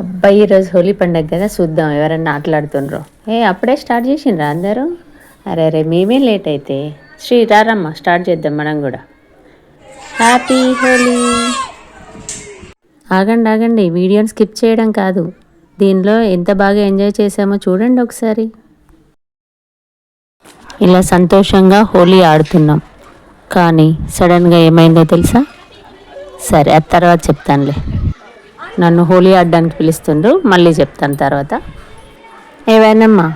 అబ్బాయి ఈరోజు హోలీ పండగ కదా, చూద్దాం ఎవరన్నా ఆటలాడుతుండ్రో. అప్పుడే స్టార్ట్ చేసిండ్రా అందరూ? అరే అరే మేమే లేట్ అయితే. శ్రీ రారమ్మ, స్టార్ట్ చేద్దాం మనం కూడా. హ్యాపీ హోలీ. ఆగండి ఆగండి, వీడియోని స్కిప్ చేయడం కాదు, దీనిలో ఎంత బాగా ఎంజాయ్ చేసామో చూడండి ఒకసారి. ఇలా సంతోషంగా హోలీ ఆడుతున్నాం, కానీ సడన్గా ఏమైందో తెలుసా? సరే అది తర్వాత చెప్తానులే. నన్ను హోలీ ఆడడానికి పిలుస్తుండ్రు, మళ్ళీ చెప్తాను తర్వాత. ఏవైనామ్మా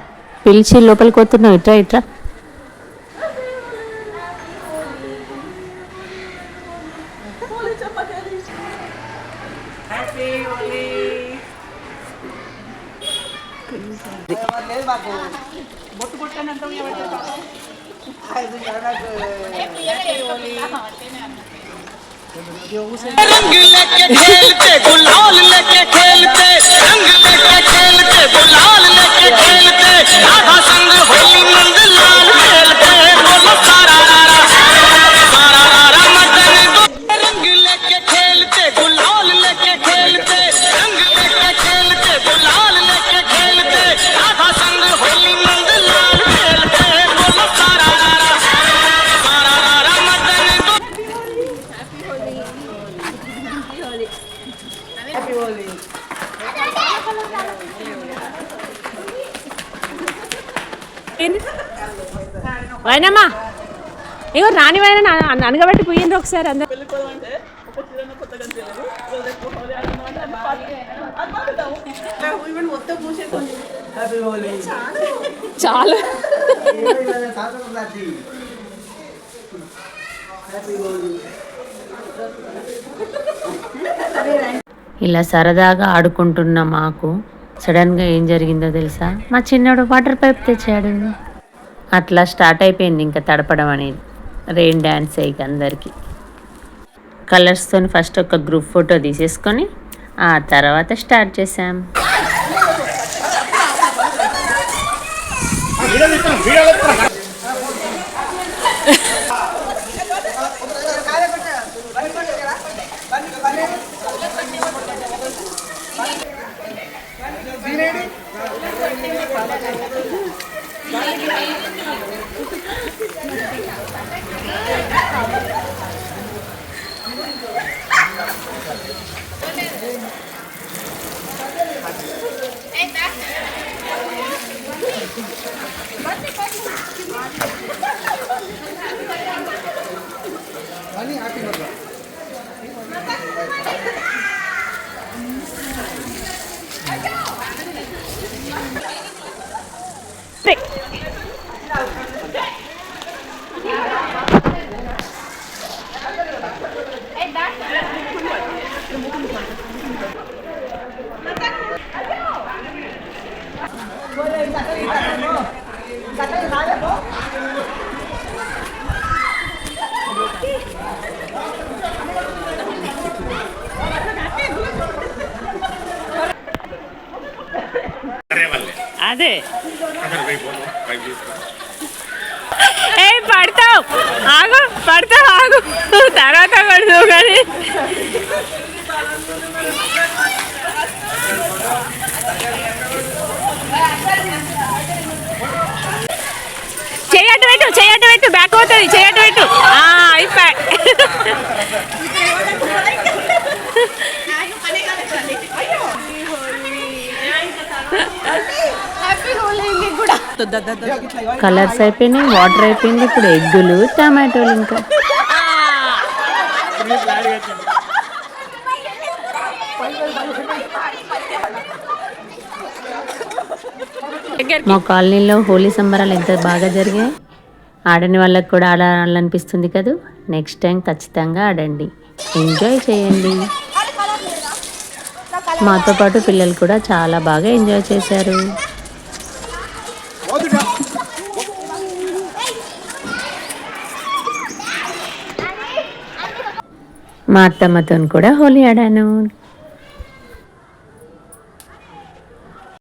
పిలిచి లోపలికి పోతున్నావు, ఇట్రా ఇట్రా. रंग लेके खेलते गुलाल लेके खेलते रंग लेके खेलते गुलाल लेके खेलते राधा संग होली नंद लाल खेलते बोलो सारा रारा मदन को रंग लेके खेलते गुलाल लेके खेलते रंग लेके खेलते गुलाल लेके खेलते राधा संग होली नंद लाल खेलते बोलो सारा रारा मदन को వైనమ్మా ఇగో రాని వైన అనగబెట్టి పోయిండ్రు ఒకసారి అందరు. చాలా ఇలా సరదాగా ఆడుకుంటున్న మాకు సడన్గా ఏం జరిగిందో తెలుసా? మా చిన్నోడు వాటర్ పైప్ తెచ్చాడు. అట్లా స్టార్ట్ అయిపోయింది ఇంకా తడపడం అనేది. రెయిన్ డ్యాన్స్ అయ్యి అందరికీ కలర్స్తో ఫస్ట్ ఒక గ్రూప్ ఫోటో తీసేసుకొని ఆ తర్వాత స్టార్ట్ చేసాం. అదే పడతావు ఆగు, పడతావు ఆగు, తర్వాత పడతావు కానీ చేయట్టు పెట్టు బ్యాక్ అవుతుంది, చేయట్టు పెట్టు అయిపోయి. కలర్స్ అయిపోయినాయి, వాటర్ అయిపోయింది, ఇప్పుడు ఎగ్గులు టమాటోలు. ఇంకా మా కాలనీలో హోలీ సంబరాలు ఎంత బాగా జరిగాయి. ఆడని వాళ్ళకి కూడా ఆడాలనిపిస్తుంది కదా. నెక్స్ట్ టైం ఖచ్చితంగా ఆడండి, ఎంజాయ్ చేయండి. మాతో పాటు పిల్లలు కూడా చాలా బాగా ఎంజాయ్ చేశారు. మా అత్తమ్మతో కూడా హోలీ ఆడాను.